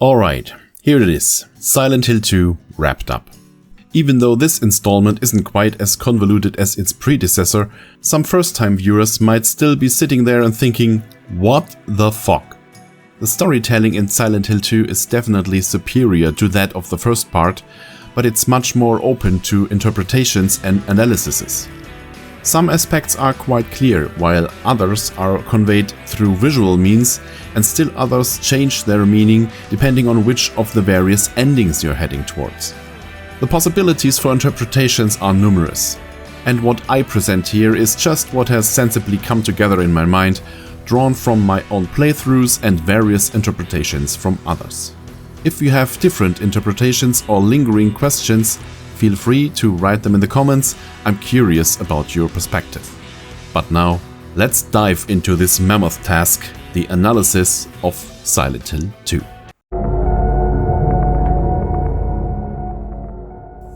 Alright, here it is, Silent Hill 2 wrapped up. Even though this installment isn't quite as convoluted as its predecessor, some first-time viewers might still be sitting there and thinking, what the fuck? The storytelling in Silent Hill 2 is definitely superior to that of the first part, but it's much more open to interpretations and analyses. Some aspects are quite clear, while others are conveyed through visual means, and still others change their meaning depending on which of the various endings you're heading towards. The possibilities for interpretations are numerous, and what I present here is just what has sensibly come together in my mind, drawn from my own playthroughs and various interpretations from others. If you have different interpretations or lingering questions, feel free to write them in the comments. I'm curious about your perspective. But now, let's dive into this mammoth task, the analysis of Silent Hill 2.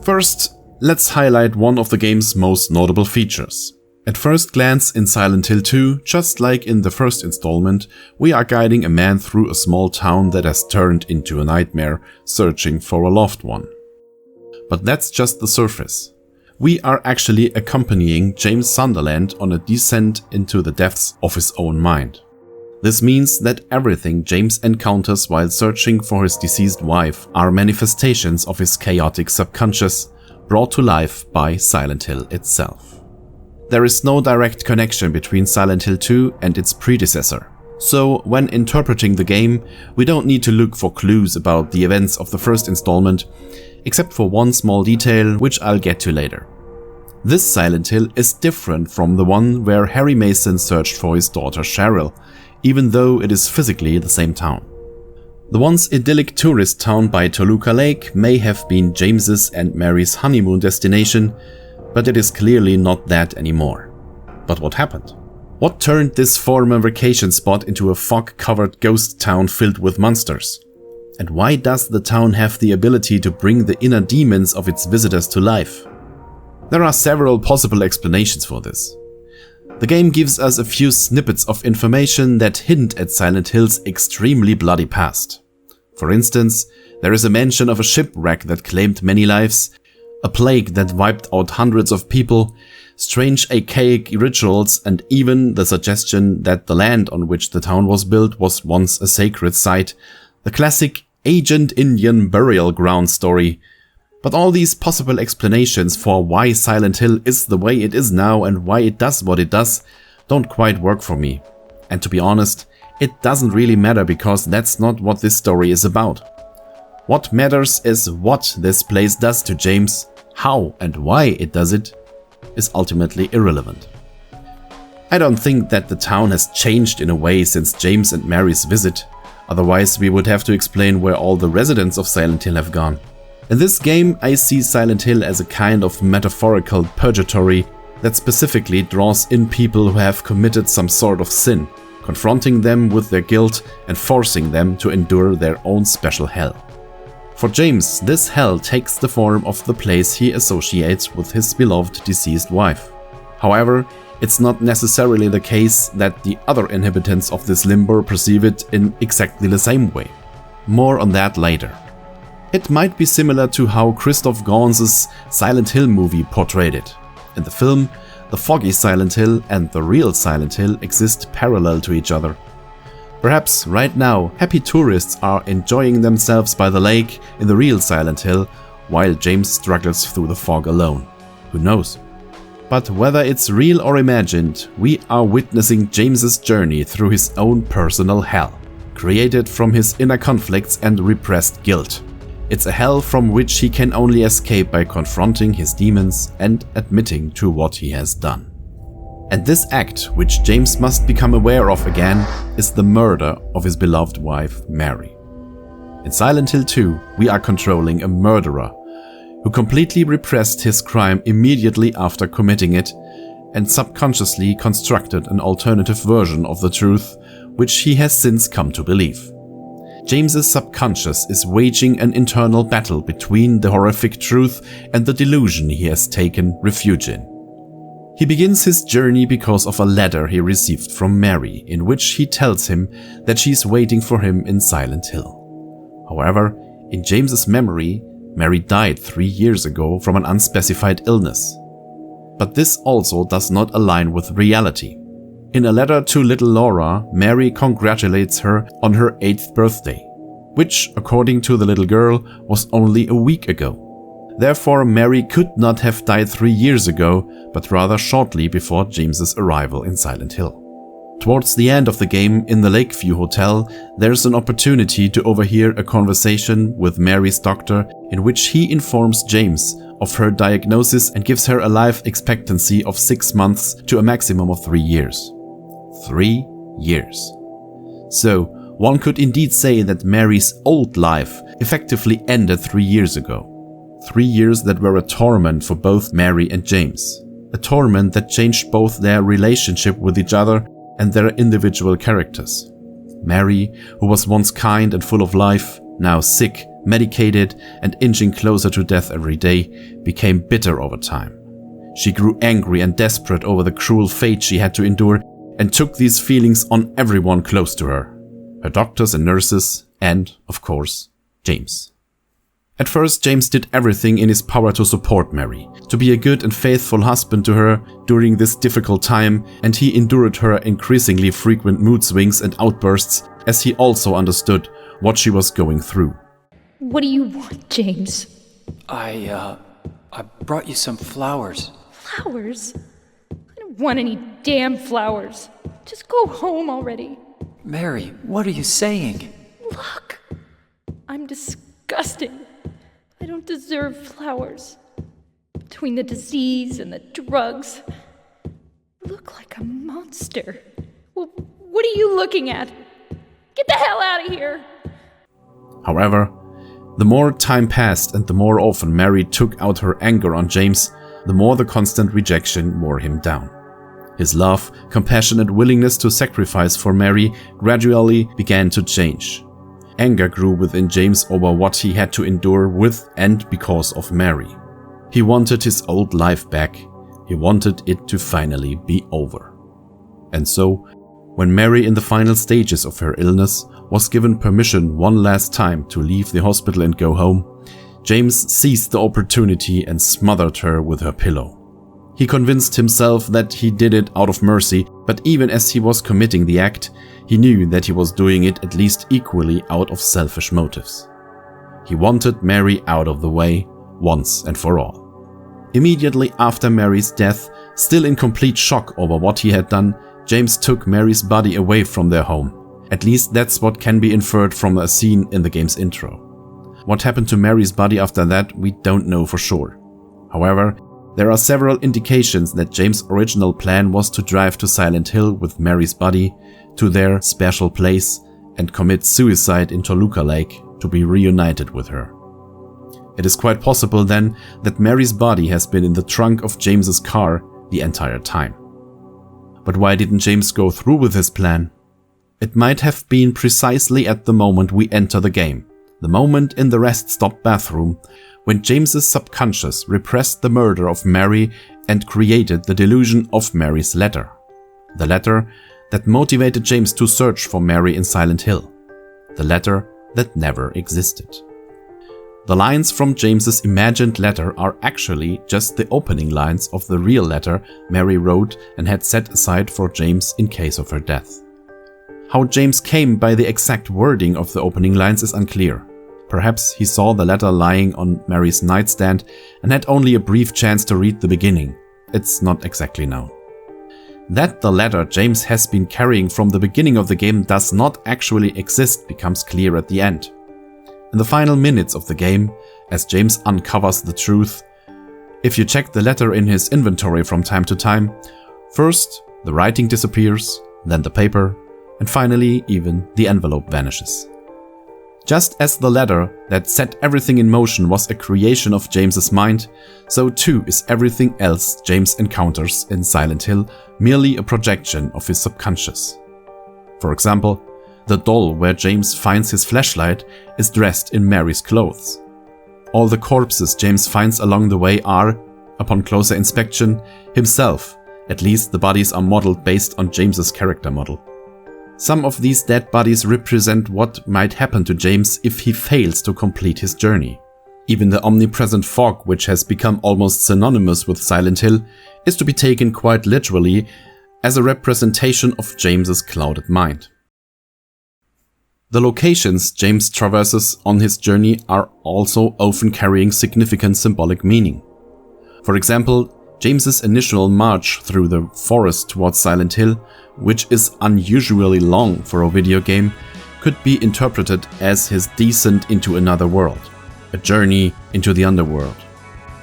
First, let's highlight one of the game's most notable features. At first glance in Silent Hill 2, just like in the first installment, we are guiding a man through a small town that has turned into a nightmare, searching for a loved one. But that's just the surface. We are actually accompanying James Sunderland on a descent into the depths of his own mind. This means that everything James encounters while searching for his deceased wife are manifestations of his chaotic subconscious, brought to life by Silent Hill itself. There is no direct connection between Silent Hill 2 and its predecessor, so when interpreting the game, we don't need to look for clues about the events of the first installment, except for one small detail which I'll get to later. This Silent Hill is different from the one where Harry Mason searched for his daughter Cheryl, even though it is physically the same town. The once idyllic tourist town by Toluca Lake may have been James's and Mary's honeymoon destination, but it is clearly not that anymore. But what happened? What turned this former vacation spot into a fog-covered ghost town filled with monsters? And why does the town have the ability to bring the inner demons of its visitors to life? There are several possible explanations for this. The game gives us a few snippets of information that hint at Silent Hill's extremely bloody past. For instance, there is a mention of a shipwreck that claimed many lives, a plague that wiped out hundreds of people, strange archaic rituals, and even the suggestion that the land on which the town was built was once a sacred site, the classic Ancient Indian burial ground story. But all these possible explanations for why Silent Hill is the way it is now and why it does what it does don't quite work for me. And to be honest, it doesn't really matter because that's not what this story is about. What matters is what this place does to James. How and why it does it is ultimately irrelevant. I don't think that the town has changed in a way since James and Mary's visit, otherwise we would have to explain where all the residents of Silent Hill have gone. In this game, I see Silent Hill as a kind of metaphorical purgatory that specifically draws in people who have committed some sort of sin, confronting them with their guilt and forcing them to endure their own special hell. For James, this hell takes the form of the place he associates with his beloved deceased wife. However, it's not necessarily the case that the other inhabitants of this limbo perceive it in exactly the same way. More on that later. It might be similar to how Christoph Gans's Silent Hill movie portrayed it. In the film, the foggy Silent Hill and the real Silent Hill exist parallel to each other. Perhaps right now, happy tourists are enjoying themselves by the lake in the real Silent Hill, while James struggles through the fog alone. Who knows? But whether it's real or imagined, we are witnessing James's journey through his own personal hell, created from his inner conflicts and repressed guilt. It's a hell from which he can only escape by confronting his demons and admitting to what he has done. And this act, which James must become aware of again, is the murder of his beloved wife, Mary. In Silent Hill 2, we are controlling a murderer who completely repressed his crime immediately after committing it and subconsciously constructed an alternative version of the truth, which he has since come to believe. James's subconscious is waging an internal battle between the horrific truth and the delusion he has taken refuge in. He begins his journey because of a letter he received from Mary, in which he tells him that she's waiting for him in Silent Hill. However, in James's memory, Mary died 3 years ago from an unspecified illness. But this also does not align with reality. In a letter to little Laura, Mary congratulates her on her 8th birthday, which, according to the little girl, was only a week ago. Therefore, Mary could not have died 3 years ago, but rather shortly before James's arrival in Silent Hill. Towards the end of the game, in the Lakeview Hotel, there's an opportunity to overhear a conversation with Mary's doctor in which he informs James of her diagnosis and gives her a life expectancy of 6 months to a maximum of 3 years. 3 years. So, one could indeed say that Mary's old life effectively ended 3 years ago. 3 years that were a torment for both Mary and James. A torment that changed both their relationship with each other and their individual characters. Mary, who was once kind and full of life, now sick, medicated, and inching closer to death every day, became bitter over time. She grew angry and desperate over the cruel fate she had to endure and took these feelings on everyone close to her. Her doctors and nurses, and, of course, James. At first, James did everything in his power to support Mary, to be a good and faithful husband to her during this difficult time, and he endured her increasingly frequent mood swings and outbursts as he also understood what she was going through. What do you want, James? I brought you some flowers. Flowers? I don't want any damn flowers. Just go home already. Mary, what are you saying? Look, I'm disgusting. I don't deserve flowers. Between the disease and the drugs, I look like a monster. Well, what are you looking at? Get the hell out of here! However, the more time passed and the more often Mary took out her anger on James, the more the constant rejection wore him down. His love, compassion and willingness to sacrifice for Mary gradually began to change. Anger grew within James over what he had to endure with and because of Mary. He wanted his old life back. He wanted it to finally be over. And so, when Mary in the final stages of her illness was given permission one last time to leave the hospital and go home, James seized the opportunity and smothered her with her pillow. He convinced himself that he did it out of mercy, but even as he was committing the act, he knew that he was doing it at least equally out of selfish motives. He wanted Mary out of the way, once and for all. Immediately after Mary's death, still in complete shock over what he had done, James took Mary's body away from their home. At least that's what can be inferred from a scene in the game's intro. What happened to Mary's body after that, we don't know for sure. However, there are several indications that James' original plan was to drive to Silent Hill with Mary's body to their special place and commit suicide in Toluca Lake to be reunited with her. It is quite possible then that Mary's body has been in the trunk of James's car the entire time. But why didn't James go through with his plan? It might have been precisely at the moment we enter the game, the moment in the rest stop bathroom, when James's subconscious repressed the murder of Mary and created the delusion of Mary's letter. The letter that motivated James to search for Mary in Silent Hill. The letter that never existed. The lines from James's imagined letter are actually just the opening lines of the real letter Mary wrote and had set aside for James in case of her death. How James came by the exact wording of the opening lines is unclear. Perhaps he saw the letter lying on Mary's nightstand and had only a brief chance to read the beginning. It's not exactly known. That the letter James has been carrying from the beginning of the game does not actually exist becomes clear at the end. In the final minutes of the game, as James uncovers the truth, if you check the letter in his inventory from time to time, first the writing disappears, then the paper, and finally even the envelope vanishes. Just as the letter that set everything in motion was a creation of James's mind, so too is everything else James encounters in Silent Hill merely a projection of his subconscious. For example, the doll where James finds his flashlight is dressed in Mary's clothes. All the corpses James finds along the way are, upon closer inspection, himself. At least the bodies are modeled based on James's character model. Some of these dead bodies represent what might happen to James if he fails to complete his journey. Even the omnipresent fog, which has become almost synonymous with Silent Hill, is to be taken quite literally as a representation of James's clouded mind. The locations James traverses on his journey are also often carrying significant symbolic meaning. For example, James's initial march through the forest towards Silent Hill, which is unusually long for a video game, could be interpreted as his descent into another world, a journey into the underworld.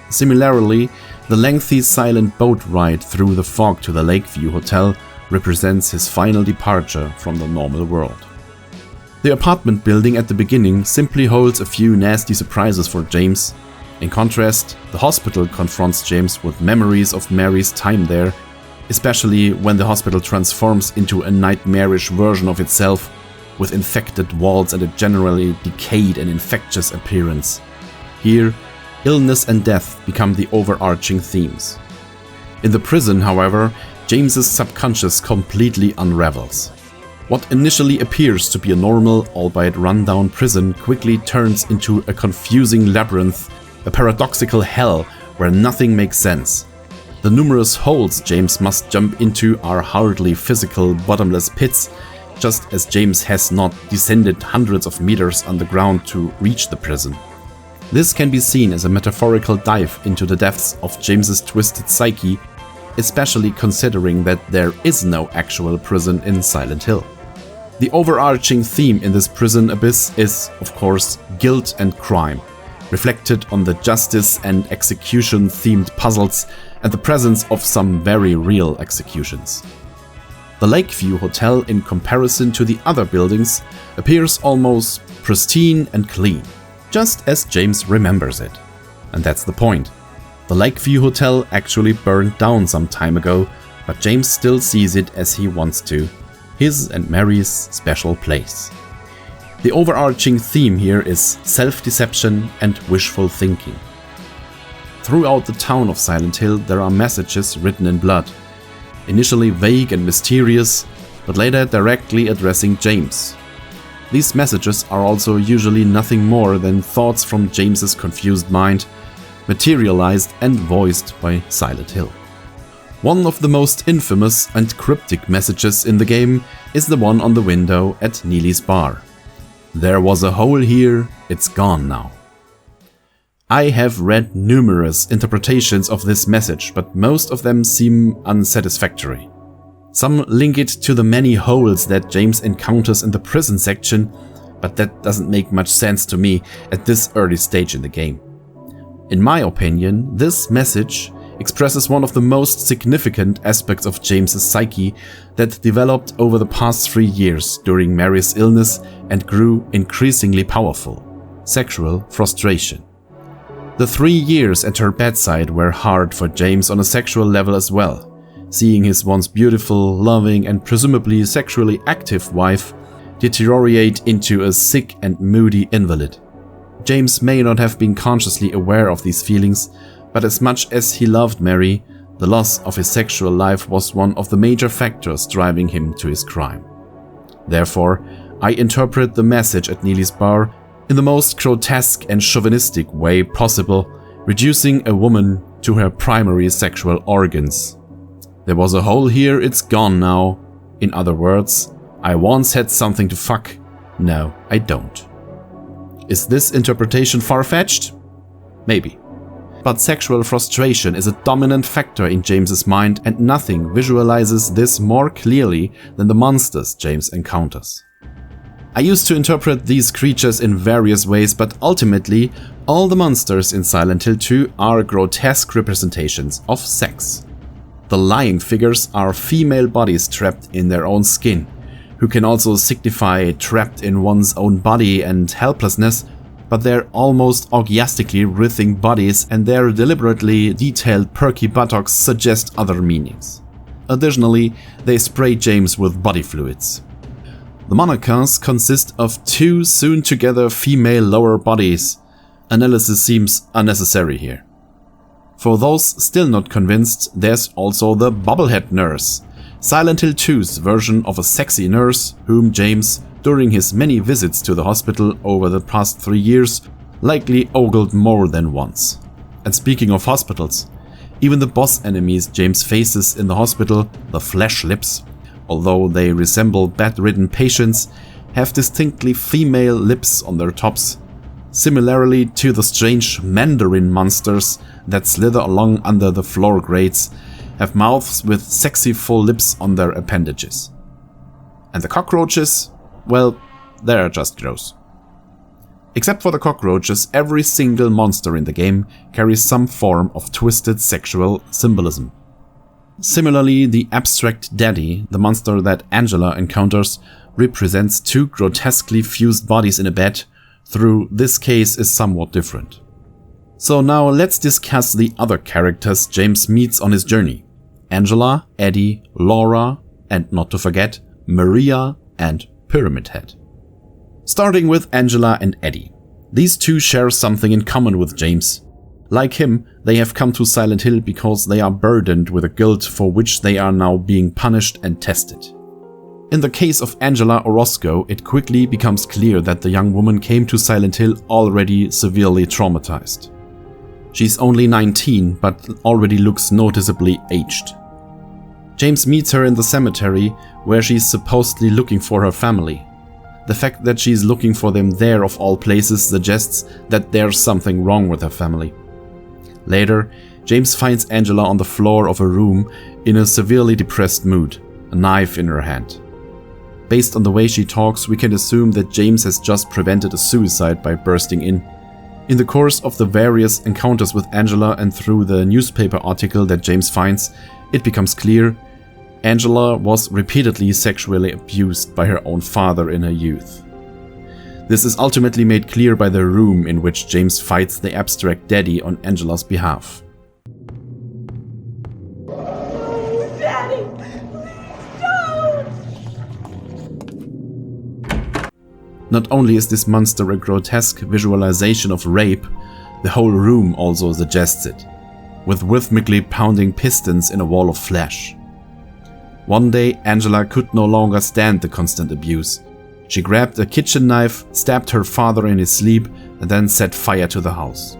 Similarly, the lengthy silent boat ride through the fog to the Lakeview Hotel represents his final departure from the normal world. The apartment building at the beginning simply holds a few nasty surprises for James. In contrast, the hospital confronts James with memories of Mary's time there, especially when the hospital transforms into a nightmarish version of itself, with infected walls and a generally decayed and infectious appearance. Here, illness and death become the overarching themes. In the prison, however, James's subconscious completely unravels. What initially appears to be a normal, albeit run-down prison quickly turns into a confusing labyrinth, a paradoxical hell where nothing makes sense. The numerous holes James must jump into are hardly physical, bottomless pits, just as James has not descended hundreds of meters underground to reach the prison. This can be seen as a metaphorical dive into the depths of James's twisted psyche, especially considering that there is no actual prison in Silent Hill. The overarching theme in this prison abyss is, of course, guilt and crime, reflected on the justice and execution themed puzzles and the presence of some very real executions. The Lakeview Hotel, in comparison to the other buildings, appears almost pristine and clean, just as James remembers it. And that's the point. The Lakeview Hotel actually burned down some time ago, but James still sees it as he wants to, his and Mary's special place. The overarching theme here is self-deception and wishful thinking. Throughout the town of Silent Hill there are messages written in blood, initially vague and mysterious, but later directly addressing James. These messages are also usually nothing more than thoughts from James's confused mind, materialized and voiced by Silent Hill. One of the most infamous and cryptic messages in the game is the one on the window at Neely's bar. "There was a hole here, it's gone now." I have read numerous interpretations of this message, but most of them seem unsatisfactory. Some link it to the many holes that James encounters in the prison section, but that doesn't make much sense to me at this early stage in the game. In my opinion, this message expresses one of the most significant aspects of James's psyche that developed over the past 3 years during Mary's illness and grew increasingly powerful: sexual frustration. The 3 years at her bedside were hard for James on a sexual level as well, seeing his once beautiful, loving and presumably sexually active wife deteriorate into a sick and moody invalid. James may not have been consciously aware of these feelings, but as much as he loved Mary, the loss of his sexual life was one of the major factors driving him to his crime. Therefore, I interpret the message at Neely's bar in the most grotesque and chauvinistic way possible, reducing a woman to her primary sexual organs. "There was a hole here, it's gone now." In other words, I once had something to fuck. No, I don't. Is this interpretation far-fetched? Maybe. But sexual frustration is a dominant factor in James's mind, and nothing visualizes this more clearly than the monsters James encounters. I used to interpret these creatures in various ways, but ultimately, all the monsters in Silent Hill 2 are grotesque representations of sex. The lying figures are female bodies trapped in their own skin, who can also signify trapped in one's own body and helplessness, but their almost orgiastically writhing bodies and their deliberately detailed perky buttocks suggest other meanings. Additionally, they spray James with body fluids. The monikers consist of 2 sewn-together female lower bodies. Analysis seems unnecessary here. For those still not convinced, there's also the bobblehead nurse, Silent Hill 2's version of a sexy nurse whom James, during his many visits to the hospital over the past 3 years, likely ogled more than once. And speaking of hospitals, even the boss enemies James faces in the hospital, the Flesh Lips, although they resemble bedridden patients, have distinctly female lips on their tops, similarly to the strange Mandarin monsters that slither along under the floor grates, have mouths with sexy full lips on their appendages. And the cockroaches, well, they're just gross. Except for the cockroaches, every single monster in the game carries some form of twisted sexual symbolism. Similarly, the abstract daddy, the monster that Angela encounters, represents two grotesquely fused bodies in a bed, though this case is somewhat different. So now let's discuss the other characters James meets on his journey: Angela, Eddie, Laura, and not to forget, Maria and Pyramid Head. Starting with Angela and Eddie. These two share something in common with James. Like him, they have come to Silent Hill because they are burdened with a guilt for which they are now being punished and tested. In the case of Angela Orozco, it quickly becomes clear that the young woman came to Silent Hill already severely traumatized. She's only 19, but already looks noticeably aged. James meets her in the cemetery, where she's supposedly looking for her family. The fact that she's looking for them there of all places suggests that there's something wrong with her family. Later, James finds Angela on the floor of a room in a severely depressed mood, a knife in her hand. Based on the way she talks, we can assume that James has just prevented a suicide by bursting in. In the course of the various encounters with Angela and through the newspaper article that James finds, it becomes clear Angela was repeatedly sexually abused by her own father in her youth. This is ultimately made clear by the room in which James fights the abstract daddy on Angela's behalf. Daddy, Not only is this monster a grotesque visualization of rape, the whole room also suggests it, with rhythmically pounding pistons in a wall of flesh. One day, Angela could no longer stand the constant abuse. She grabbed a kitchen knife, stabbed her father in his sleep, and then set fire to the house.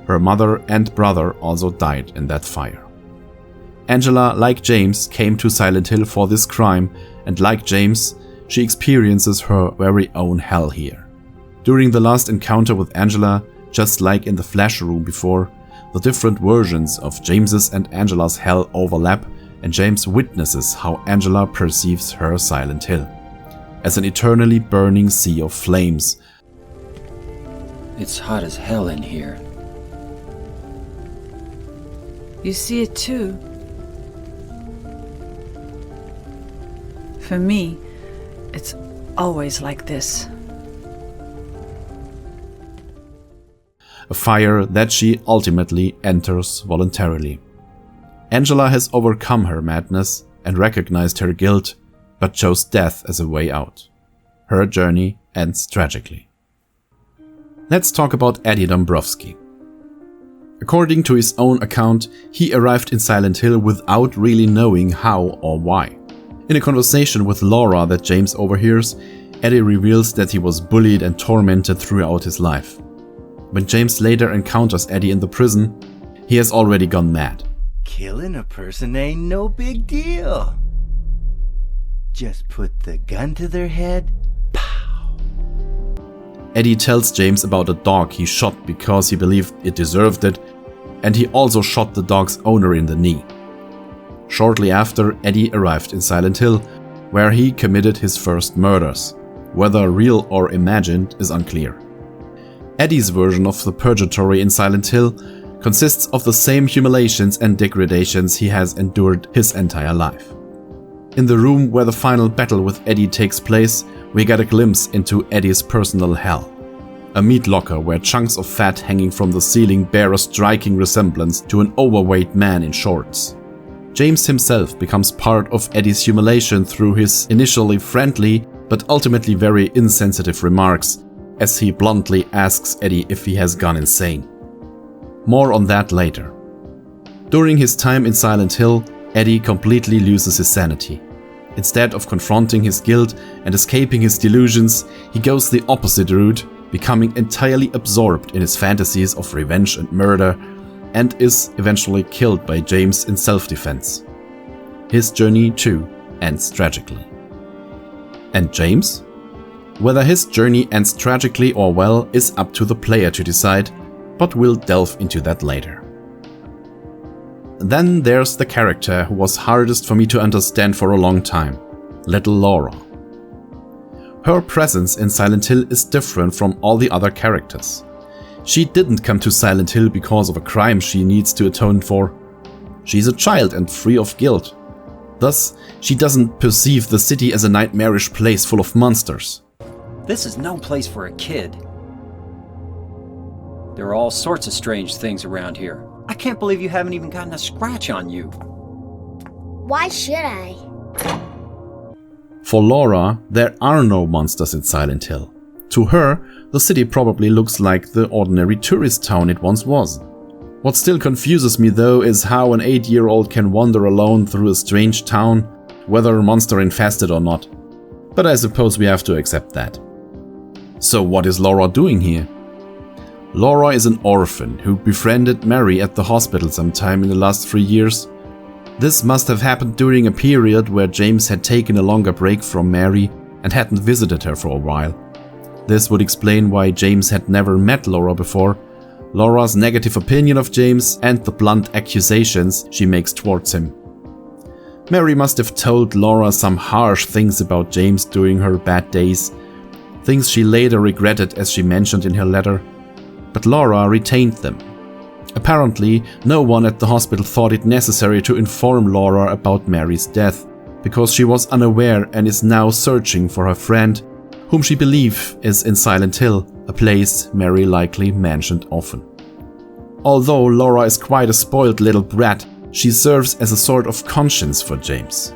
Her mother and brother also died in that fire. Angela, like James, came to Silent Hill for this crime, and like James, she experiences her very own hell here. During the last encounter with Angela, just like in the flash room before, the different versions of James's and Angela's hell overlap, and James witnesses how Angela perceives her Silent Hill as an eternally burning sea of flames. It's hot as hell in here. you see it too? For me, it's always like this. A fire that she ultimately enters voluntarily. Angela has overcome her madness and recognized her guilt, but chose death as a way out. Her journey ends tragically. Let's talk about Eddie Dombrowski. According to his own account, he arrived in Silent Hill without really knowing how or why. In a conversation with Laura that James overhears, Eddie reveals that he was bullied and tormented throughout his life. When James later encounters Eddie in the prison, he has already gone mad. Killing a person ain't no big deal. Just put the gun to their head. Pow! Eddie tells James about a dog he shot because he believed it deserved it, and he also shot the dog's owner in the knee. Shortly after, Eddie arrived in Silent Hill, where he committed his first murders. Whether real or imagined is unclear. Eddie's version of the purgatory in Silent Hill consists of the same humiliations and degradations he has endured his entire life. In the room where the final battle with Eddie takes place, we get a glimpse into Eddie's personal hell. A meat locker where chunks of fat hanging from the ceiling bear a striking resemblance to an overweight man in shorts. James himself becomes part of Eddie's humiliation through his initially friendly but ultimately very insensitive remarks, as he bluntly asks Eddie if he has gone insane. More on that later. During his time in Silent Hill, Eddie completely loses his sanity. Instead of confronting his guilt and escaping his delusions, he goes the opposite route, becoming entirely absorbed in his fantasies of revenge and murder, and is eventually killed by James in self-defense. His journey, too, ends tragically. And James? Whether his journey ends tragically or well is up to the player to decide, but we'll delve into that later. Then there's the character who was hardest for me to understand for a long time, little Laura. Her presence in Silent Hill is different from all the other characters. She didn't come to Silent Hill because of a crime she needs to atone for. She's a child and free of guilt. Thus, she doesn't perceive the city as a nightmarish place full of monsters. This is no place for a kid. There are all sorts of strange things around here. I can't believe you haven't even gotten a scratch on you. Why should I? For Laura, there are no monsters in Silent Hill. To her, the city probably looks like the ordinary tourist town it once was. What still confuses me though is how an 8-year-old can wander alone through a strange town, whether monster infested or not. But I suppose we have to accept that. So what is Laura doing here? Laura is an orphan who befriended Mary at the hospital sometime in the last 3 years. This must have happened during a period where James had taken a longer break from Mary and hadn't visited her for a while. This would explain why James had never met Laura before, Laura's negative opinion of James and the blunt accusations she makes towards him. Mary must have told Laura some harsh things about James during her bad days, things she later regretted as she mentioned in her letter. But Laura retained them. Apparently, no one at the hospital thought it necessary to inform Laura about Mary's death, because she was unaware and is now searching for her friend, whom she believes is in Silent Hill, a place Mary likely mentioned often. Although Laura is quite a spoiled little brat, she serves as a sort of conscience for James.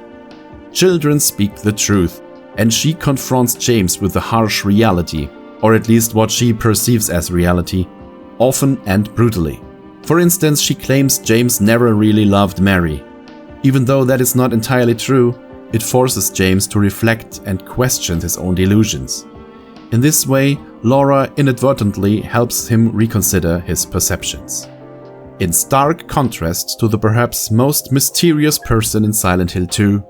Children speak the truth, and she confronts James with the harsh reality, or at least what she perceives as reality, often and brutally. For instance, she claims James never really loved Mary. Even though that is not entirely true, it forces James to reflect and question his own delusions. In this way, Laura inadvertently helps him reconsider his perceptions. In stark contrast to the perhaps most mysterious person in Silent Hill 2,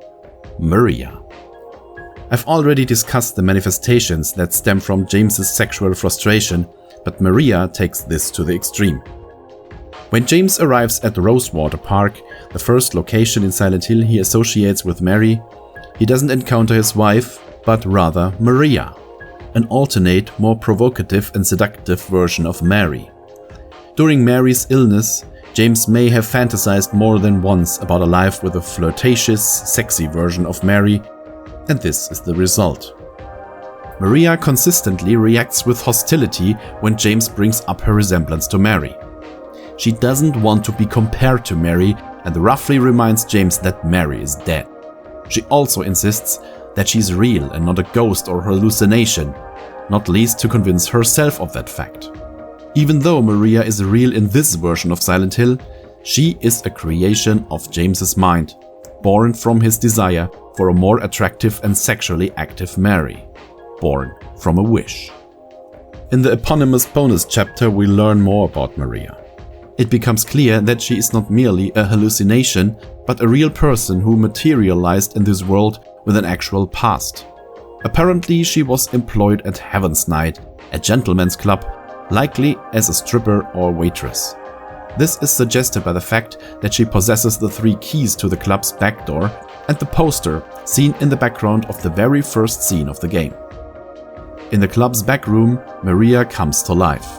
Maria. I've already discussed the manifestations that stem from James's sexual frustration, but Maria takes this to the extreme. When James arrives at the Rosewater Park, the first location in Silent Hill he associates with Mary, he doesn't encounter his wife, but rather Maria, an alternate, more provocative and seductive version of Mary. During Mary's illness, James may have fantasized more than once about a life with a flirtatious, sexy version of Mary, and this is the result. Maria consistently reacts with hostility when James brings up her resemblance to Mary. She doesn't want to be compared to Mary and roughly reminds James that Mary is dead. She also insists that she's real and not a ghost or hallucination, not least to convince herself of that fact. Even though Maria is real in this version of Silent Hill, she is a creation of James's mind, born from his desire for a more attractive and sexually active Mary, born from a wish. In the eponymous bonus chapter we learn more about Maria. It becomes clear that she is not merely a hallucination, but a real person who materialized in this world with an actual past. Apparently she was employed at Heaven's Night, a gentleman's club, likely as a stripper or waitress. This is suggested by the fact that she possesses the 3 keys to the club's back door and the poster seen in the background of the very first scene of the game. In the club's back room, Maria comes to life.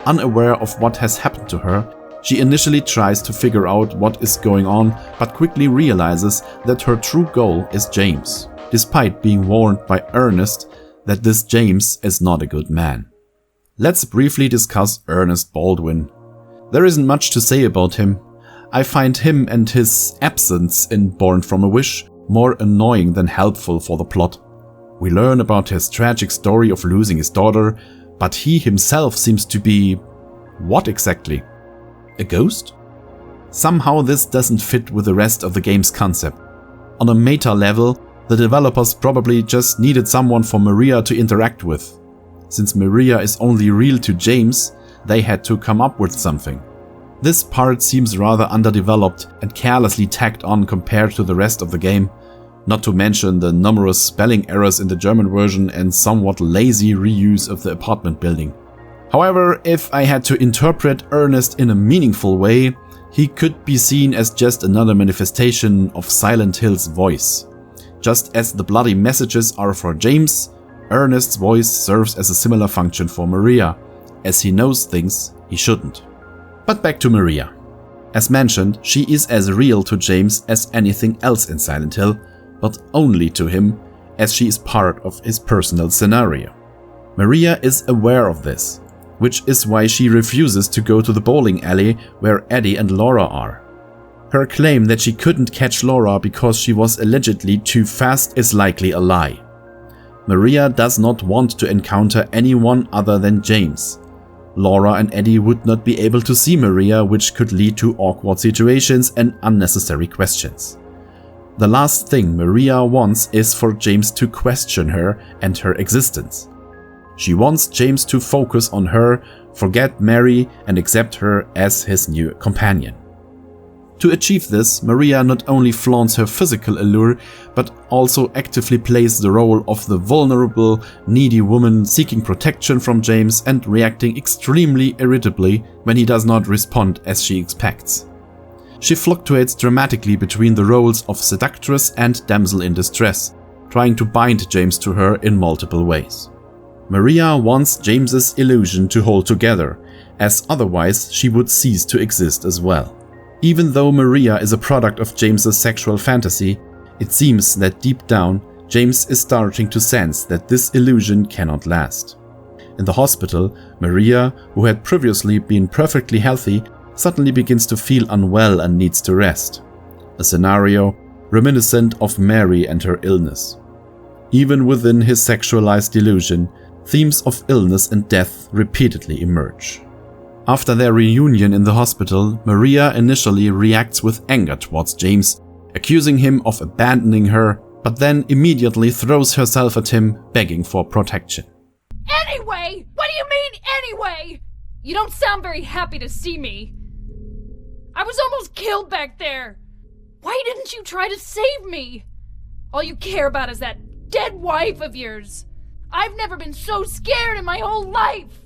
Unaware of what has happened to her, she initially tries to figure out what is going on, but quickly realizes that her true goal is James, despite being warned by Ernest that this James is not a good man. Let's briefly discuss Ernest Baldwin. There isn't much to say about him. I find him and his absence in Born from a Wish more annoying than helpful for the plot. We learn about his tragic story of losing his daughter, but he himself seems to be... what exactly? A ghost? Somehow this doesn't fit with the rest of the game's concept. On a meta level, the developers probably just needed someone for Maria to interact with. Since Maria is only real to James, they had to come up with something. This part seems rather underdeveloped and carelessly tacked on compared to the rest of the game, not to mention the numerous spelling errors in the German version and somewhat lazy reuse of the apartment building. However, if I had to interpret Ernest in a meaningful way, he could be seen as just another manifestation of Silent Hill's voice. Just as the bloody messages are for James, Ernest's voice serves as a similar function for Maria, as he knows things he shouldn't. But back to Maria. As mentioned, she is as real to James as anything else in Silent Hill, but only to him, as she is part of his personal scenario. Maria is aware of this, which is why she refuses to go to the bowling alley where Eddie and Laura are. Her claim that she couldn't catch Laura because she was allegedly too fast is likely a lie. Maria does not want to encounter anyone other than James. Laura and Eddie would not be able to see Maria, which could lead to awkward situations and unnecessary questions. The last thing Maria wants is for James to question her and her existence. She wants James to focus on her, forget Mary, and accept her as his new companion. To achieve this, Maria not only flaunts her physical allure, but also actively plays the role of the vulnerable, needy woman seeking protection from James and reacting extremely irritably when he does not respond as she expects. She fluctuates dramatically between the roles of seductress and damsel in distress, trying to bind James to her in multiple ways. Maria wants James's illusion to hold together, as otherwise she would cease to exist as well. Even though Maria is a product of James's sexual fantasy, it seems that deep down, James is starting to sense that this illusion cannot last. In the hospital, Maria, who had previously been perfectly healthy, suddenly begins to feel unwell and needs to rest. A scenario reminiscent of Mary and her illness. Even within his sexualized delusion, themes of illness and death repeatedly emerge. After their reunion in the hospital, Maria initially reacts with anger towards James, accusing him of abandoning her, but then immediately throws herself at him, begging for protection. Anyway! What do you mean, anyway? You don't sound very happy to see me. I was almost killed back there. Why didn't you try to save me? All you care about is that dead wife of yours. I've never been so scared in my whole life.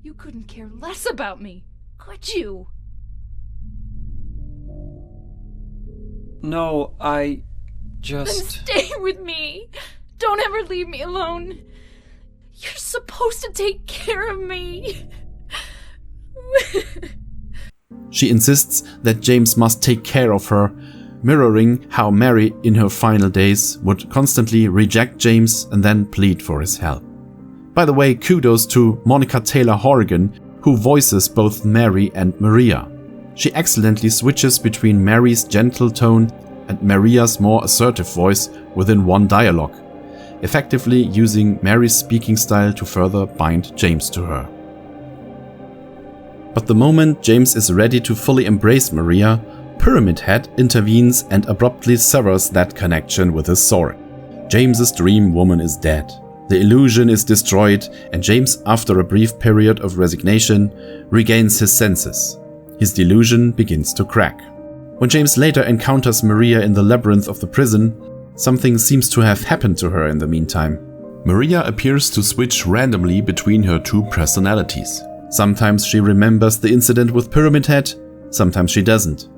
You couldn't care less about me, could you? No, I just... Then stay with me. Don't ever leave me alone. You're supposed to take care of me. She insists that James must take care of her, mirroring how Mary in her final days would constantly reject James and then plead for his help. By the way, kudos to Monica Taylor Horgan, who voices both Mary and Maria. She excellently switches between Mary's gentle tone and Maria's more assertive voice within one dialogue, effectively using Mary's speaking style to further bind James to her. But the moment James is ready to fully embrace Maria, Pyramid Head intervenes and abruptly severs that connection with his sword. James's dream woman is dead. The illusion is destroyed, and James, after a brief period of resignation, regains his senses. His delusion begins to crack. When James later encounters Maria in the labyrinth of the prison, something seems to have happened to her in the meantime. Maria appears to switch randomly between her two personalities. Sometimes she remembers the incident with Pyramid Head, sometimes she doesn't.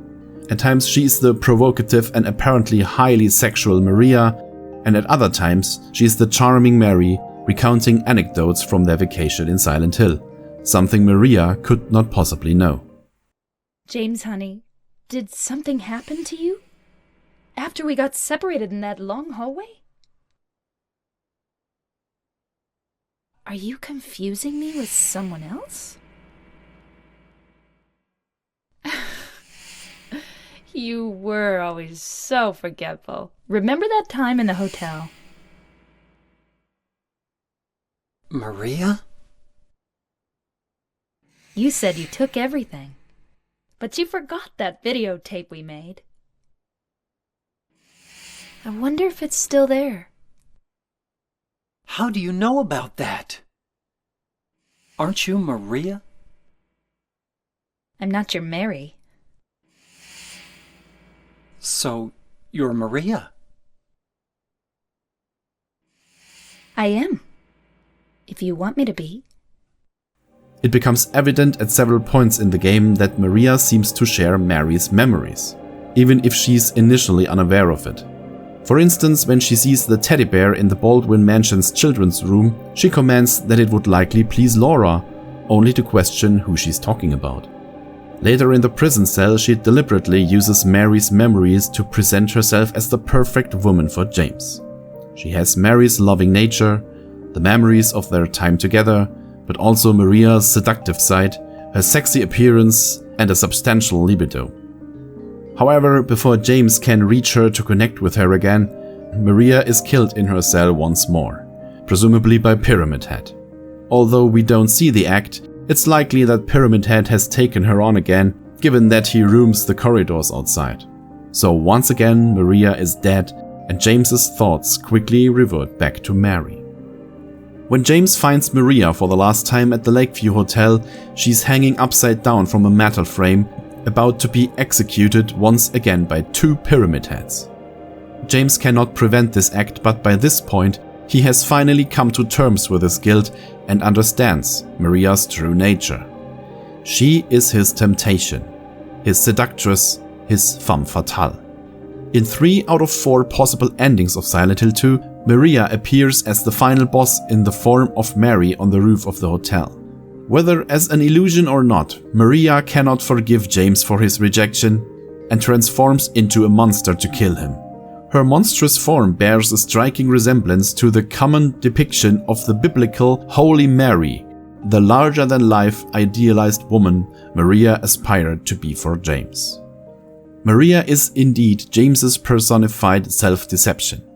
At times she is the provocative and apparently highly sexual Maria, and at other times she is the charming Mary, recounting anecdotes from their vacation in Silent Hill, something Maria could not possibly know. James, honey, did something happen to you? After we got separated in that long hallway? Are you confusing me with someone else? You were always so forgetful. Remember that time in the hotel? Maria? You said you took everything. But you forgot that videotape we made. I wonder if it's still there. How do you know about that? Aren't you Maria? I'm not your Mary. So, you're Maria? I am. If you want me to be. It becomes evident at several points in the game that Maria seems to share Mary's memories, even if she's initially unaware of it. For instance, when she sees the teddy bear in the Baldwin Mansion's children's room, she comments that it would likely please Laura, only to question who she's talking about. Later in the prison cell, she deliberately uses Mary's memories to present herself as the perfect woman for James. She has Mary's loving nature, the memories of their time together, but also Maria's seductive side, her sexy appearance, and a substantial libido. However, before James can reach her to connect with her again, Maria is killed in her cell once more, presumably by Pyramid Head. Although we don't see the act, it's likely that Pyramid Head has taken her on again, given that he roams the corridors outside. So once again, Maria is dead, and James's thoughts quickly revert back to Mary. When James finds Maria for the last time at the Lakeview Hotel, she's hanging upside down from a metal frame, about to be executed once again by 2 Pyramid Heads. James cannot prevent this act, but by this point, he has finally come to terms with his guilt and understands Maria's true nature. She is his temptation, his seductress, his femme fatale. In 3 out of 4 possible endings of Silent Hill 2, Maria appears as the final boss in the form of Mary on the roof of the hotel. Whether as an illusion or not, Maria cannot forgive James for his rejection and transforms into a monster to kill him. Her monstrous form bears a striking resemblance to the common depiction of the biblical Holy Mary, the larger-than-life idealized woman Maria aspired to be for James. Maria is indeed James's personified self-deception.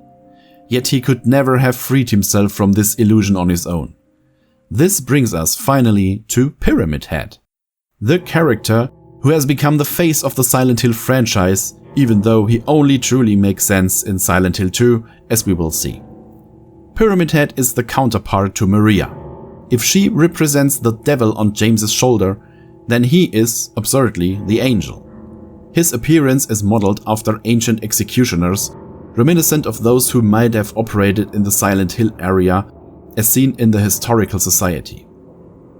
Yet he could never have freed himself from this illusion on his own. This brings us finally to Pyramid Head, the character who has become the face of the Silent Hill franchise, even though he only truly makes sense in Silent Hill 2, as we will see. Pyramid Head is the counterpart to Maria. If she represents the devil on James's shoulder, then he is, absurdly, the angel. His appearance is modeled after ancient executioners, reminiscent of those who might have operated in the Silent Hill area as seen in the Historical Society.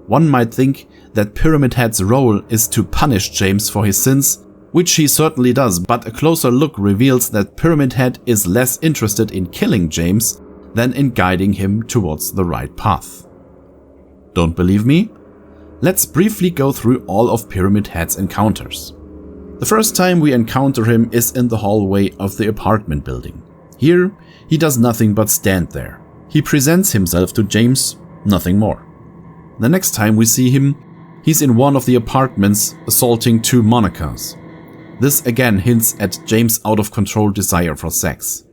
One might think that Pyramid Head's role is to punish James for his sins, which he certainly does, but a closer look reveals that Pyramid Head is less interested in killing James than in guiding him towards the right path. Don't believe me? Let's briefly go through all of Pyramid Head's encounters. The first time we encounter him is in the hallway of the apartment building. Here, he does nothing but stand there. He presents himself to James, nothing more. The next time we see him, he's in one of the apartments assaulting 2 Monicas. This again hints at James' out-of-control desire for sex.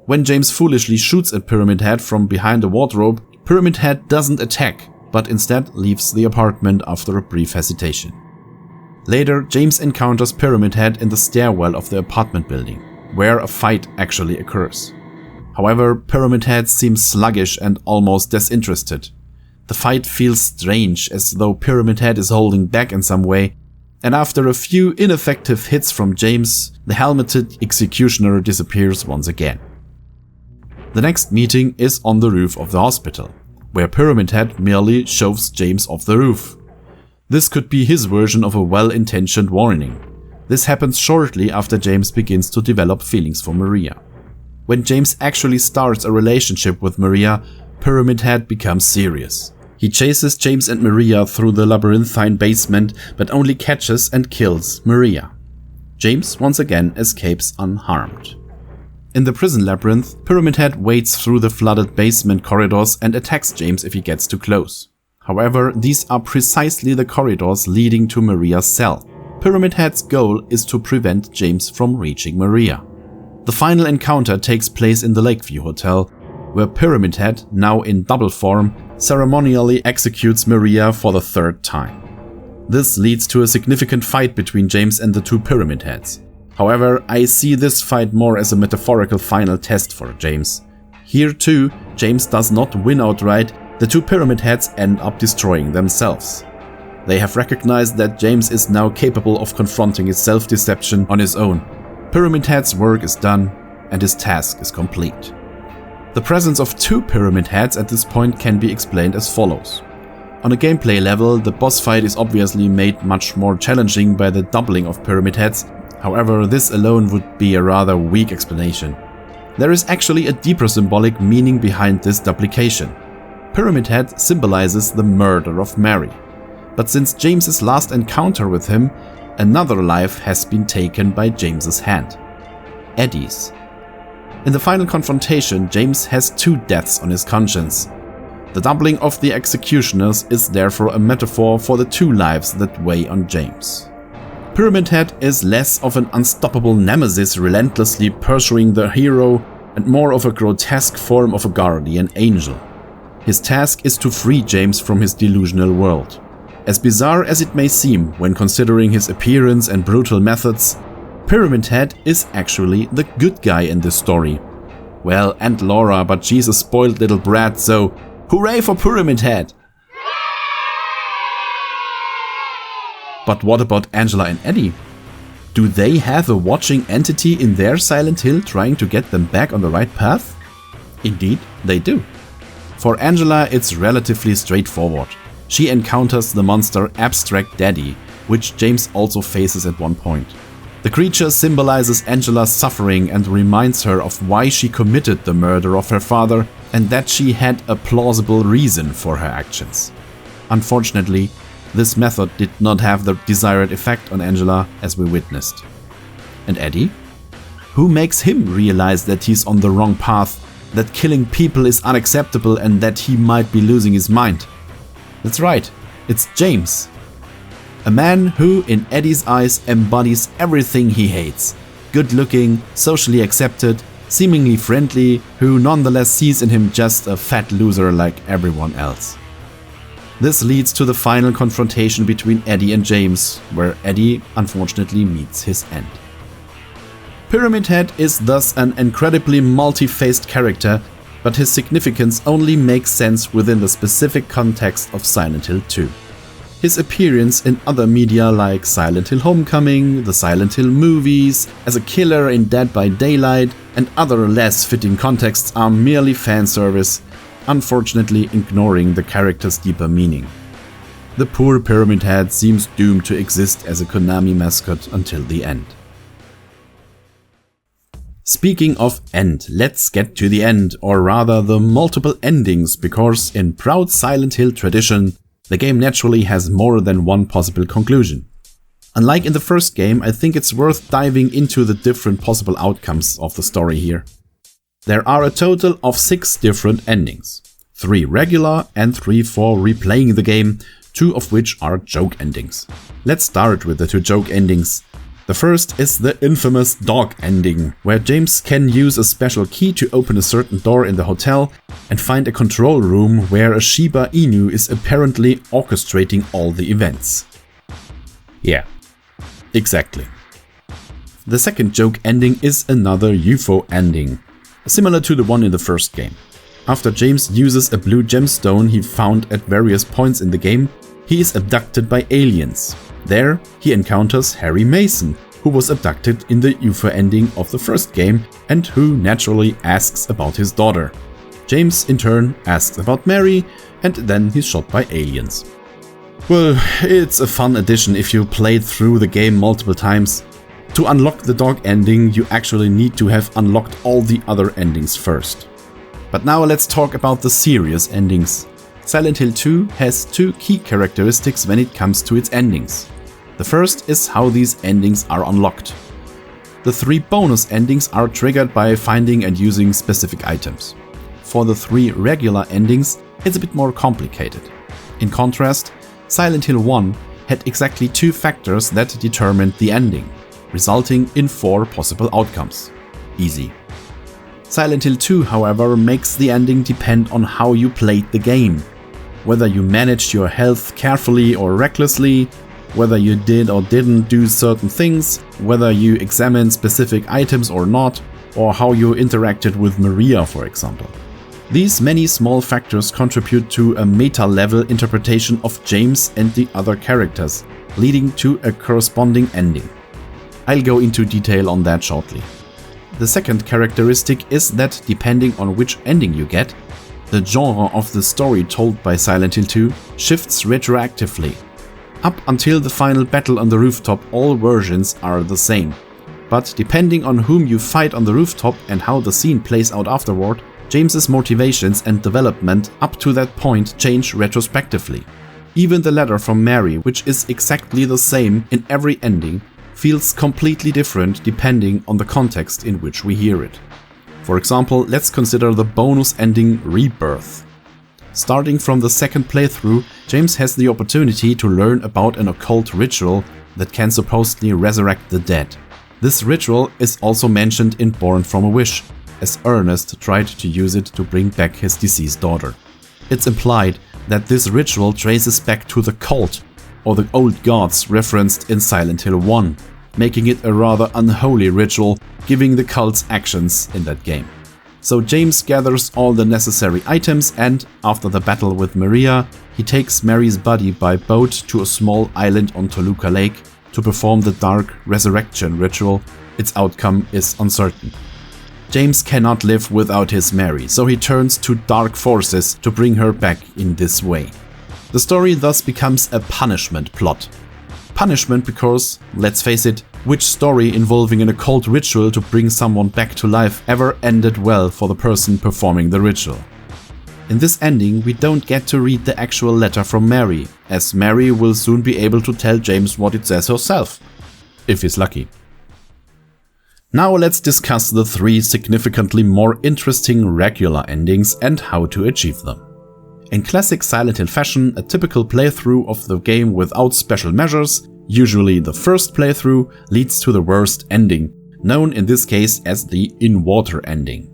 When James foolishly shoots at Pyramid Head from behind a wardrobe, Pyramid Head doesn't attack, but instead leaves the apartment after a brief hesitation. Later, James encounters Pyramid Head in the stairwell of the apartment building, where a fight actually occurs. However, Pyramid Head seems sluggish and almost disinterested. The fight feels strange, as though Pyramid Head is holding back in some way, and after a few ineffective hits from James, the helmeted executioner disappears once again. The next meeting is on the roof of the hospital, where Pyramid Head merely shoves James off the roof. This could be his version of a well-intentioned warning. This happens shortly after James begins to develop feelings for Maria. When James actually starts a relationship with Maria, Pyramid Head becomes serious. He chases James and Maria through the labyrinthine basement, but only catches and kills Maria. James once again escapes unharmed. In the prison labyrinth, Pyramid Head wades through the flooded basement corridors and attacks James if he gets too close. However, these are precisely the corridors leading to Maria's cell. Pyramid Head's goal is to prevent James from reaching Maria. The final encounter takes place in the Lakeview Hotel, where Pyramid Head, now in double form, ceremonially executes Maria for the 3rd time. This leads to a significant fight between James and the two Pyramid Heads. However, I see this fight more as a metaphorical final test for James. Here too, James does not win outright, the two Pyramid Heads end up destroying themselves. They have recognized that James is now capable of confronting his self-deception on his own. Pyramid Head's work is done, and his task is complete. The presence of two Pyramid Heads at this point can be explained as follows. On a gameplay level, the boss fight is obviously made much more challenging by the doubling of Pyramid Heads, however this alone would be a rather weak explanation. There is actually a deeper symbolic meaning behind this duplication. Pyramid Head symbolizes the murder of Mary. But since James's last encounter with him, another life has been taken by James's hand. Eddie's. In the final confrontation, James has two deaths on his conscience. The doubling of the executioners is therefore a metaphor for the two lives that weigh on James. Pyramid Head is less of an unstoppable nemesis relentlessly pursuing the hero and more of a grotesque form of a guardian angel. His task is to free James from his delusional world. As bizarre as it may seem when considering his appearance and brutal methods, Pyramid Head is actually the good guy in this story. Well, and Laura, but she's a spoiled little brat, so hooray for Pyramid Head! But what about Angela and Eddie? Do they have a watching entity in their Silent Hill trying to get them back on the right path? Indeed, they do. For Angela, it's relatively straightforward. She encounters the monster Abstract Daddy, which James also faces at one point. The creature symbolizes Angela's suffering and reminds her of why she committed the murder of her father and that she had a plausible reason for her actions. Unfortunately, this method did not have the desired effect on Angela, as we witnessed. And Eddie? Who makes him realize that he's on the wrong path, that killing people is unacceptable and that he might be losing his mind? That's right, it's James. A man who, in Eddie's eyes, embodies everything he hates. Good-looking, socially accepted, seemingly friendly, who nonetheless sees in him just a fat loser like everyone else. This leads to the final confrontation between Eddie and James, where Eddie unfortunately meets his end. Pyramid Head is thus an incredibly multi-faced character, but his significance only makes sense within the specific context of Silent Hill 2. His appearance in other media like Silent Hill Homecoming, the Silent Hill movies, as a killer in Dead by Daylight, and other less fitting contexts are merely fan service, unfortunately ignoring the character's deeper meaning. The poor Pyramid Head seems doomed to exist as a Konami mascot until the end. Speaking of end, let's get to the end, or rather the multiple endings, because in proud Silent Hill tradition, the game naturally has more than one possible conclusion. Unlike in the first game, I think it's worth diving into the different possible outcomes of the story here. There are a total of 6 different endings. 3 regular and 3 for replaying the game, 2 of which are joke endings. Let's start with the 2 joke endings. The first is the infamous dog ending, where James can use a special key to open a certain door in the hotel and find a control room where a Shiba Inu is apparently orchestrating all the events. Yeah, exactly. The second joke ending is another UFO ending, similar to the one in the first game. After James uses a blue gemstone he found at various points in the game, he is abducted by aliens. There, he encounters Harry Mason, who was abducted in the UFO ending of the first game and who naturally asks about his daughter. James, in turn, asks about Mary, and then he's shot by aliens. Well, it's a fun addition if you played through the game multiple times. To unlock the dog ending, you actually need to have unlocked all the other endings first. But now let's talk about the serious endings. Silent Hill 2 has 2 key characteristics when it comes to its endings. The first is how these endings are unlocked. The 3 bonus endings are triggered by finding and using specific items. For the 3 regular endings, it's a bit more complicated. In contrast, Silent Hill 1 had exactly 2 factors that determined the ending, resulting in 4 possible outcomes. Easy. Silent Hill 2, however, makes the ending depend on how you played the game. Whether you managed your health carefully or recklessly, whether you did or didn't do certain things, whether you examined specific items or not, or how you interacted with Maria, for example. These many small factors contribute to a meta-level interpretation of James and the other characters, leading to a corresponding ending. I'll go into detail on that shortly. The second characteristic is that depending on which ending you get, the genre of the story told by Silent Hill 2 shifts retroactively. Up until the final battle on the rooftop, all versions are the same. But depending on whom you fight on the rooftop and how the scene plays out afterward, James's motivations and development up to that point change retrospectively. Even the letter from Mary, which is exactly the same in every ending, feels completely different depending on the context in which we hear it. For example, let's consider the bonus ending Rebirth. Starting from the second playthrough, James has the opportunity to learn about an occult ritual that can supposedly resurrect the dead. This ritual is also mentioned in Born from a Wish, as Ernest tried to use it to bring back his deceased daughter. It's implied that this ritual traces back to the cult, or the old gods referenced in Silent Hill 1, making it a rather unholy ritual, giving the cult's actions in that game. So James gathers all the necessary items and, after the battle with Maria, he takes Mary's body by boat to a small island on Toluca Lake to perform the dark resurrection ritual. Its outcome is uncertain. James cannot live without his Mary, so he turns to dark forces to bring her back in this way. The story thus becomes a punishment plot. Punishment because, let's face it, which story involving an occult ritual to bring someone back to life ever ended well for the person performing the ritual? In this ending, we don't get to read the actual letter from Mary, as Mary will soon be able to tell James what it says herself, if he's lucky. Now let's discuss the 3 significantly more interesting regular endings and how to achieve them. In classic Silent Hill fashion, a typical playthrough of the game without special measures, usually the first playthrough, leads to the worst ending, known in this case as the in-water ending.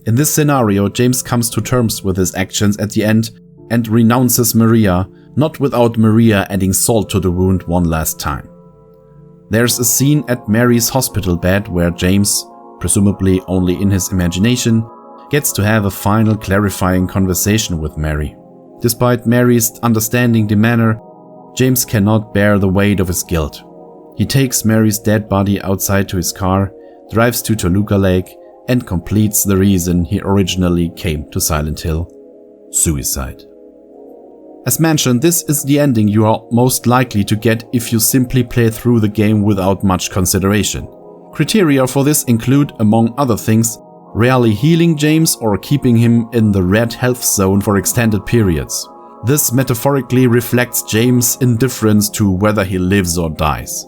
In this scenario, James comes to terms with his actions at the end and renounces Maria, not without Maria adding salt to the wound one last time. There's a scene at Mary's hospital bed where James, presumably only in his imagination, gets to have a final clarifying conversation with Mary. Despite Mary's understanding demeanor, James cannot bear the weight of his guilt. He takes Mary's dead body outside to his car, drives to Toluca Lake, and completes the reason he originally came to Silent Hill: suicide. As mentioned, this is the ending you are most likely to get if you simply play through the game without much consideration. Criteria for this include, among other things, rarely healing James or keeping him in the red health zone for extended periods. This metaphorically reflects James' indifference to whether he lives or dies.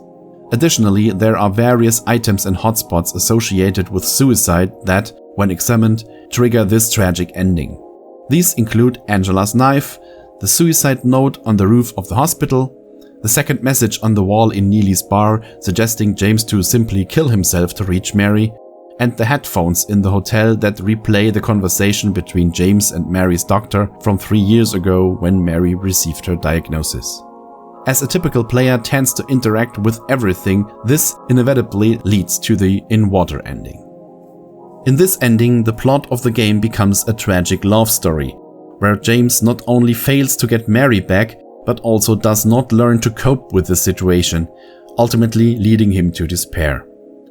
Additionally, there are various items and hotspots associated with suicide that, when examined, trigger this tragic ending. These include Angela's knife, the suicide note on the roof of the hospital, the second message on the wall in Neely's bar suggesting James to simply kill himself to reach Mary, and the headphones in the hotel that replay the conversation between James and Mary's doctor from 3 years ago when Mary received her diagnosis. As a typical player tends to interact with everything, this inevitably leads to the in-water ending. In this ending, the plot of the game becomes a tragic love story, where James not only fails to get Mary back, but also does not learn to cope with the situation, ultimately leading him to despair.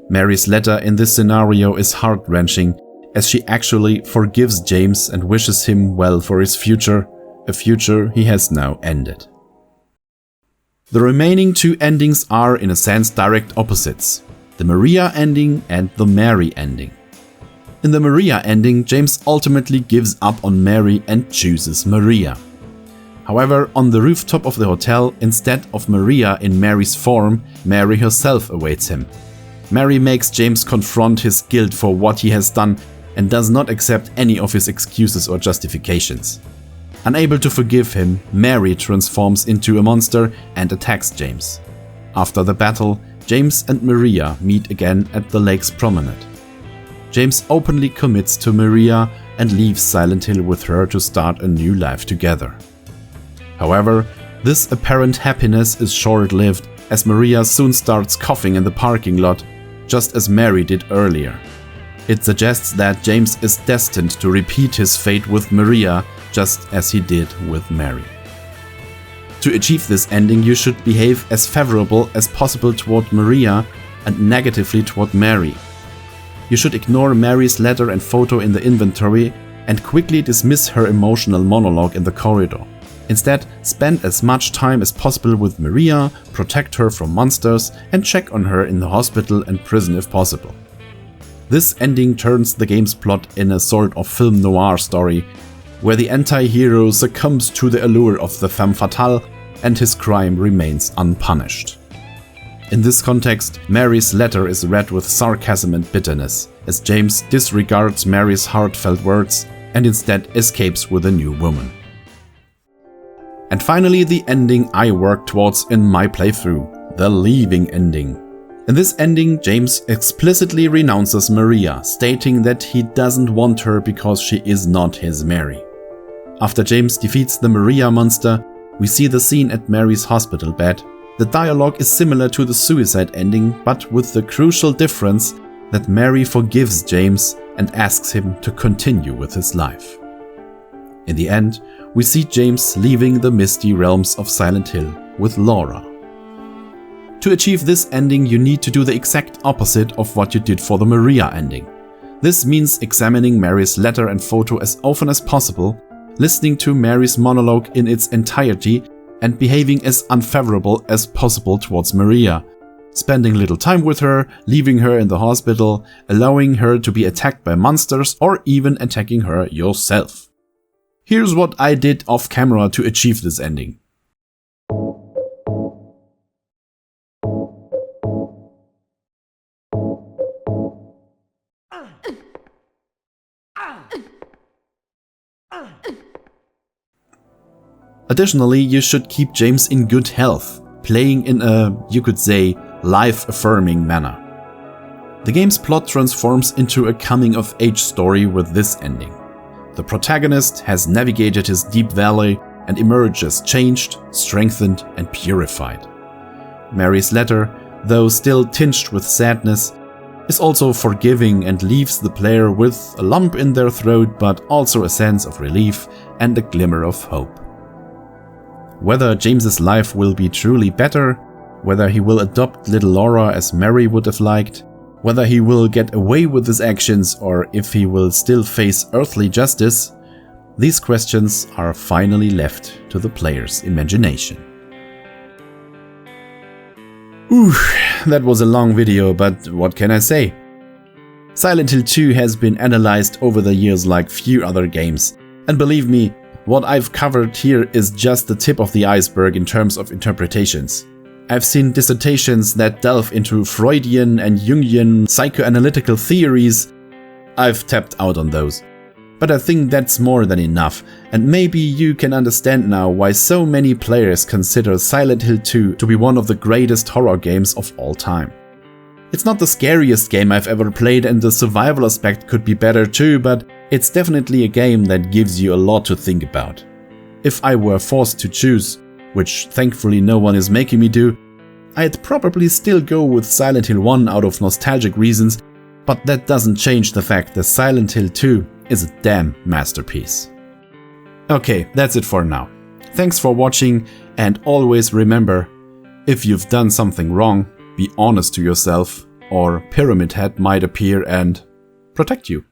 Mary's letter in this scenario is heart-wrenching, as she actually forgives James and wishes him well for his future, a future he has now ended. The remaining 2 endings are, in a sense, direct opposites: the Maria ending and the Mary ending. In the Maria ending, James ultimately gives up on Mary and chooses Maria. However, on the rooftop of the hotel, instead of Maria in Mary's form, Mary herself awaits him. Mary makes James confront his guilt for what he has done and does not accept any of his excuses or justifications. Unable to forgive him, Mary transforms into a monster and attacks James. After the battle, James and Maria meet again at the lake's promenade. James openly commits to Maria and leaves Silent Hill with her to start a new life together. However, This apparent happiness is short-lived, as Maria soon starts coughing in the parking lot, just as Mary did earlier. It suggests that James is destined to repeat his fate with Maria, just as he did with Mary. To achieve this ending, you should behave as favorable as possible toward Maria and negatively toward Mary. You should ignore Mary's letter and photo in the inventory and quickly dismiss her emotional monologue in the corridor. Instead, spend as much time as possible with Maria, protect her from monsters, and check on her in the hospital and prison if possible. This ending turns the game's plot in a sort of film noir story, where the anti-hero succumbs to the allure of the femme fatale and his crime remains unpunished. In this context, Mary's letter is read with sarcasm and bitterness, as James disregards Mary's heartfelt words and instead escapes with a new woman. And finally, the ending I worked towards in my playthrough, the leaving ending. In this ending, James explicitly renounces Maria, stating that he doesn't want her because she is not his Mary. After James defeats the Maria monster, we see the scene at Mary's hospital bed. The dialogue is similar to the suicide ending, but with the crucial difference that Mary forgives James and asks him to continue with his life. In the end, we see James leaving the misty realms of Silent Hill with Laura. To achieve this ending, you need to do the exact opposite of what you did for the Maria ending. This means examining Mary's letter and photo as often as possible, listening to Mary's monologue in its entirety, and behaving as unfavorable as possible towards Maria, spending little time with her, leaving her in the hospital, allowing her to be attacked by monsters, or even attacking her yourself. Here's what I did off camera to achieve this ending. Additionally, you should keep James in good health, playing in a, you could say, life-affirming manner. The game's plot transforms into a coming-of-age story with this ending. The protagonist has navigated his deep valley and emerges changed, strengthened, and purified. Mary's letter, though still tinged with sadness, is also forgiving and leaves the player with a lump in their throat, but also a sense of relief and a glimmer of hope. Whether James's life will be truly better, whether he will adopt little Laura as Mary would have liked, whether he will get away with his actions or if he will still face earthly justice, these questions are finally left to the player's imagination. That was a long video, but what can I say? Silent Hill 2 has been analyzed over the years like few other games, and believe me, what I've covered here is just the tip of the iceberg in terms of interpretations. I've seen dissertations that delve into Freudian and Jungian psychoanalytical theories. I've tapped out on those. But I think that's more than enough, and maybe you can understand now why so many players consider Silent Hill 2 to be one of the greatest horror games of all time. It's not the scariest game I've ever played, and the survival aspect could be better too, but it's definitely a game that gives you a lot to think about. If I were forced to choose, which thankfully no one is making me do, I'd probably still go with Silent Hill 1 out of nostalgic reasons, but that doesn't change the fact that Silent Hill 2 is a damn masterpiece. Okay, that's it for now. Thanks for watching, and always remember, if you've done something wrong, be honest to yourself, or Pyramid Head might appear and protect you.